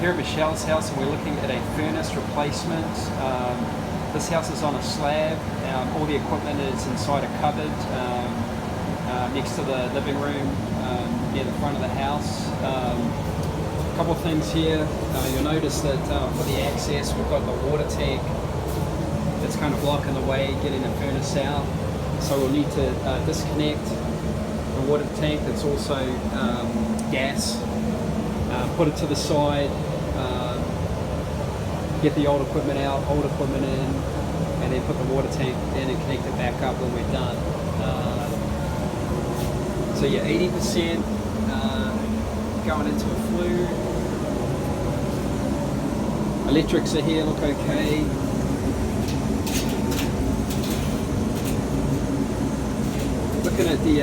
here at Michelle's house, and we're looking at a furnace replacement. This house is on a slab. All the equipment is inside a cupboard next to the living room near the front of the house. A couple of things here. You'll notice that for the access, we've got the water tank that's kind of blocking the way getting the furnace out. So we'll need to disconnect the water tank that's also gas, put it to the side, get the old equipment out, old equipment in, and then put the water tank in and connect it back up when we're done. So yeah, 80% going into a flue. Electrics are here, look okay. Looking at the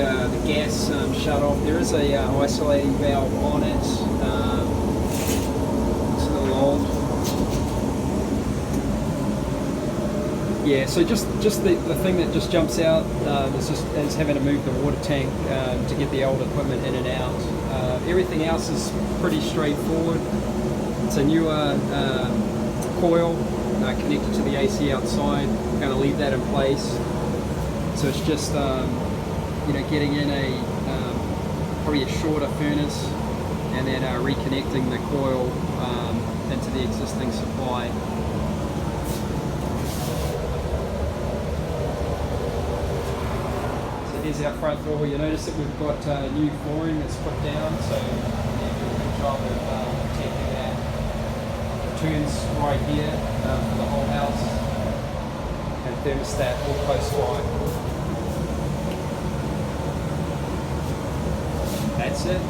gas shut off, there is a isolating valve on it. It's a little old. Yeah, so just the thing that just jumps out is having to move the water tank to get the old equipment in and out. Everything else is pretty straightforward. It's a newer coil connected to the AC outside. Going to leave that in place. So it's just getting in probably a shorter furnace, and then reconnecting the coil into the existing supply. So here's our front door. You'll notice that we've got new flooring that's put down, so we do a good job of protecting that. Turns right here for the whole house, and thermostat all close by. That's it.